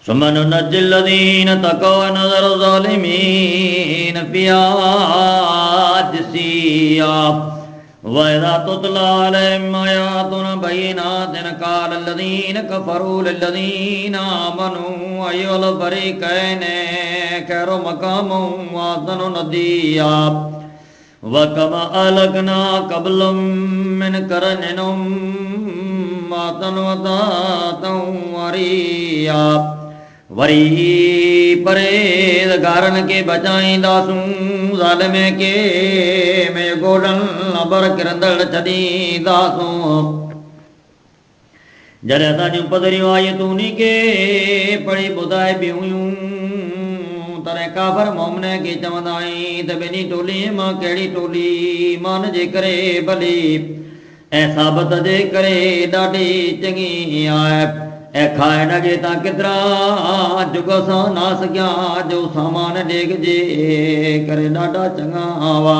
सुम्मा नुनज्जिल लज़ीना तक़ौ व नज़रु ज़ालिमीन फ़ीहा जिसिया व इज़ा तुतला अलैहिम आयातुना बय्यिनातिन क़ाल लज़ीना कफ़रू लिल्लज़ीना आमनू अय्युल फ़रीक़ैनि खैरु मक़ामन व अहसनु नदिया व कमा अहलकना क़ब्लहुम मिन क़रनिन अहसनु असातन वरिया वरी परहेज़गारन के बचाईंदासूं ज़ालिम के में गोॾन अबर किरंदड़ छॾींदासूं जॾहिं असां जूं पधरियूं आयतूं उन्ही खे पढ़ी ॿुधाए बि हुयूं तॾहिं काफ़र मोमिन खे चवंदा आहिनि त ॿिन्ही टोलीअ मां कहिड़ी टोली ईमान जे करे भली ऐं साबत जे करे ॾाढी चङी आहे ऐं खाइण जे तां केतिरा जुग सां नास कया जो सामान ॾेग जे करे ॾाढा चङा हुआ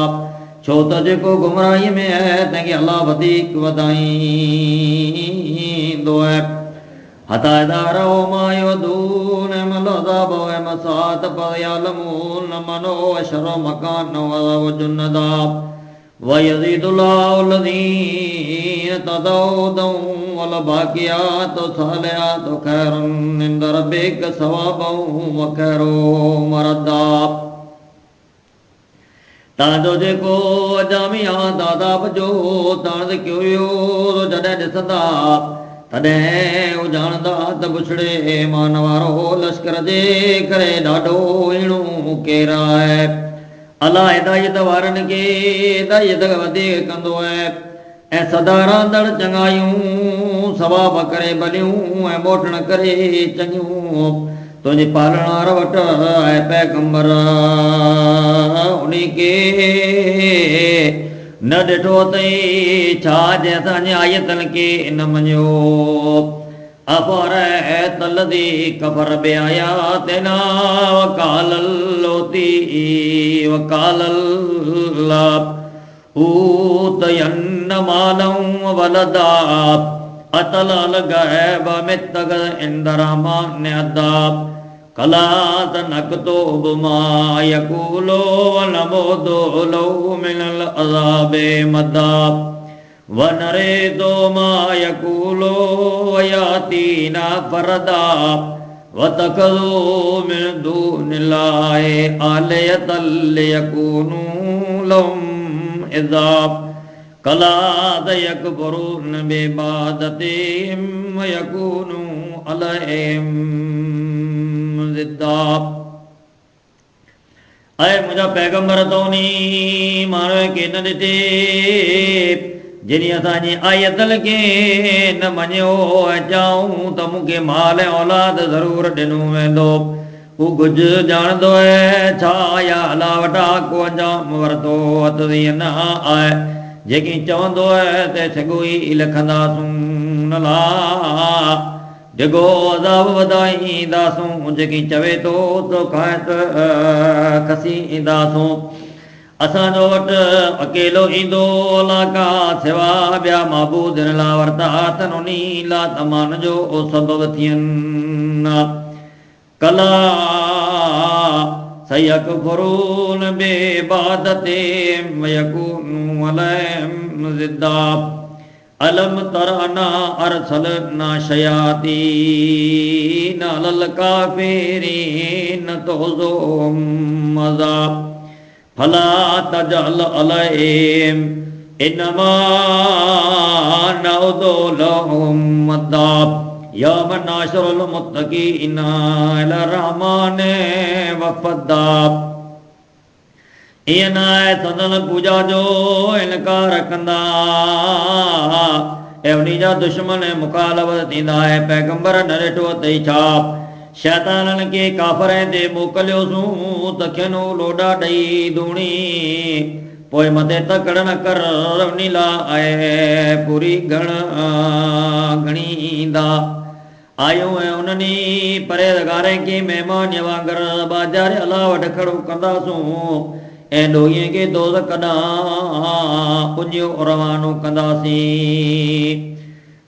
छो त जेको गुमराहीअ में आहे तंहिंखे अलाह वधीक वधाईंदो आहे हतादार मां यदून मलज़ाब व मसात फयलमून मनो अशर मकान व जुन्नदा व यज़ीदुल्लाहु लज़ीन तदौदौ वल बाक़ियातु सालिहातु खैरुन इंद रब्बिक सवाबन व खैरु मरदा ताजो जेको जामिया दादाब जो ताज़ कयो जॾहिं ॾिसंदा तॾहिं उजाणंदा त बुछड़े मान वारो लश्कर जे करे ॾाढो ईणो केरु आहे अलाह हिदायत वारनि खे हिदायत वधीक कंदो आहे ऐं सदा रहंदड़ चङायूं सवाब करे भलियूं ऐं मोटण करे चङियूं तुंहिंजे पालणार वटि आहे पैगंबर उन्ही खे न ॾिठो अथई छा जे असांजे आयतनि खे न मञियो अफ़रअयत लज़ी कफ़र बिआयातिना वक़ाल लोती वक़ाल ऊतयन्न मालन वलदा अतलल गैब मित्तग इंद रहमान अदाब कला तनकतुब मा यकूलो वनमुदु लहु मिनल अज़ाबि मदाब वनरिदु मा यकूलो वयातीना फरदा वतखज़ू मिन दूनिल्लाहि आलिहतन लियकूनू लहुम इज़ाब कला यकफुरून बिइबादतिहिम वयकूनू अलैहिम ज़िद्दा ऐं मुंहिंजा पैगंबर त उन्ही माण्हू खे न ॾिठे जिनी असांजी आयतल खे न मञियो ऐं चऊं त मूंखे माल ऐं औलाद ज़रूरु ॾिनो वेंदो हू कुझु ॼाणंदो आहे छा या अलाह वटां को अंजाम वरितो अथई न आहे जेकी चवंदो आहे त सॻो ई लिखंदासूं न ला डिघो अज़ाब वधाईंदासूं जेकी चवे थो तो खाए त खसींदासूं असांजो वटि अकेलो ईंदो अलाह का सिवा ॿिया महबूद हिन लाइ वरिता अथनि उन लाइ तमान जो सबबु थियनि कला सयकफुरून बिइबादतिहिम वयकूनू अलैहिम ज़िद्दा अलम तरअना अरसलना शयातीन अलल काफ़िरीन तुज़ुहुम अज़ाब फला तजअल अलैहिम इन्नमा नउदु लहुम अदाब यौम नाशरुल मुत्तक़ीना इला रहमानि वफ़दा ईअं न आहे संदन पूॼा जो इनकार कंदा ऐं उन्ही जा दुश्मन मुखालफ़त थींदा ऐं पैगंबर न ॾिठो अथई छा शैताननि खे काफ़रनि ते मोकिलियोसूं त खेनो लोॾा ॾेई धूणी पोइ मथे तकड़ न कर उन लाइ आहे पूरी घणींदा आयूं ऐं उन्हनि परहेज़गारनि खे महिमान वांगुरु बाज़ारि अलाह वटि खड़ो कंदासूं ऐं ॾोहीअ खे दोज़ख ॾांहुं पुॼियो रवानो कंदासीं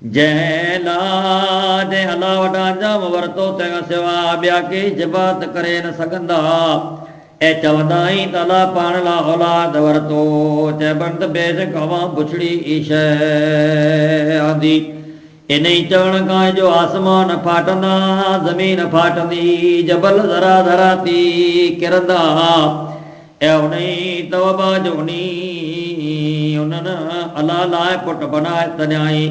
जय लाज अला वटा जम वरतो तंग सिवा ॿिया के जबात करे न सघंदा ए चवंदाई तला पाण ला औलाद वरतो चए बंद बेश कवा बुछड़ी ईश आंदी इन ई चवण खां जो आसमान फाटंदा ज़मीन फाटंदी जबल ज़रा ज़रा थी किरंदा ऐं उन ई तवबा जो उन्हनि अलाह लाइ पुट बनाए तॾहिं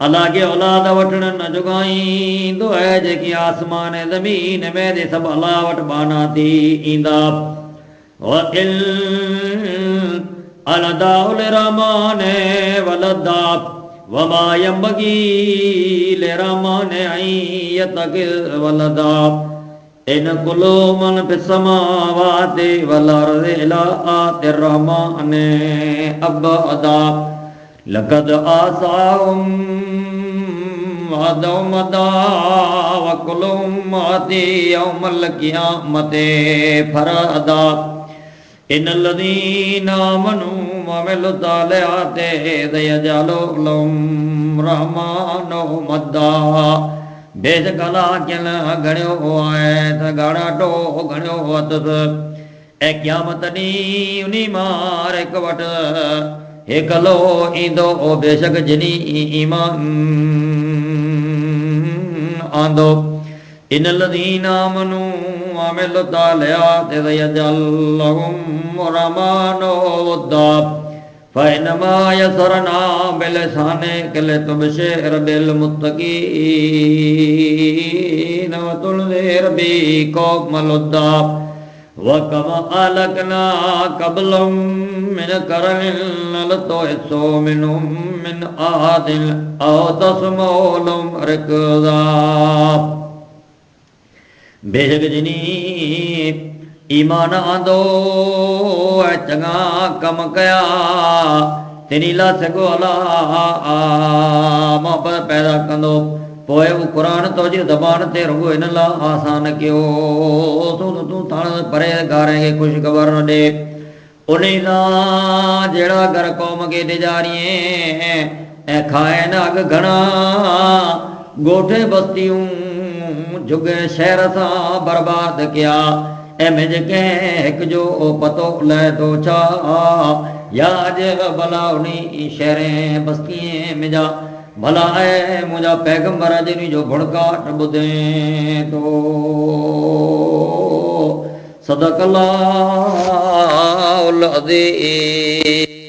अलाह खे औलाद वठण न जुगाईंदो आहे जेकी आसमान ऐं ज़मीन में ते सभु अलाह वटि बाना थी ईंदा वकिल अलदाउल रहमान वलदा वमा यंबगी लिरहमान यतकिल वलदा इन कुल्लु मन फिस समावाति वल अर्ज़ि इला आति रहमान अबदा लक़द आसाहुम वअदहुम मदा वकुल्लुहुम आति यौमल क़ियामति फरदा इन्नल लज़ीना आमनू वअमिलु सालिहाति सयजअलु लहुम रहमानु मद्दा बेशक अलाह किन घणियो आहे त ॻाढ़ाटो घणियो अथसि ऐं क़यामत ॾींहुं उन मां हिक वटि हिकलो ईंदो बेशक जिनी ईमान आंदो इन लज़ीना आमनू वअमिलु सालिहाति सयजअलु लहुम रहमानु वद्दा फ़इन्नमा यस्सरनाहु बिलिसानिक लितुबशिर बिलमुत्तक़ीन वतुनज़िर बिही क़ौमल लुद्दा वकमा अहलकना क़ब्लहुम मिन क़रनिन हल तुहिस्सु मिनहुम मिन अहदिन औ तस्मउ लहुम रिक्ज़ा बेशक जिनी ईमान आंदो ऐं चङा कम कया तिनी ला सॻो अलाह मोहबत पैदा कंदो पोइ उहो क़ुर तुंहिंजी ज़बान ते रुॻो हिन लाइ आसान कयो तूं थाण परहेज़गारनि खे ख़ुशि ख़बर न ॾे उन सां जहिड़ा घर क़ौम खे ॾिजारीअ ऐं खाइनि अघ घणा ॻोठ बस्तियूं झुगे शहर सां बर्बाद कया ऐं मुंहिंजे कंहिं हिक जो पतो लहे थो छा या अॼु भला उन शहर बस्तीअ मुंहिंजा भला आहे मुंहिंजा पैगंबर जिन जो भुड़काट ॿुधे थो सदक़ल्लाहुल अज़ीम।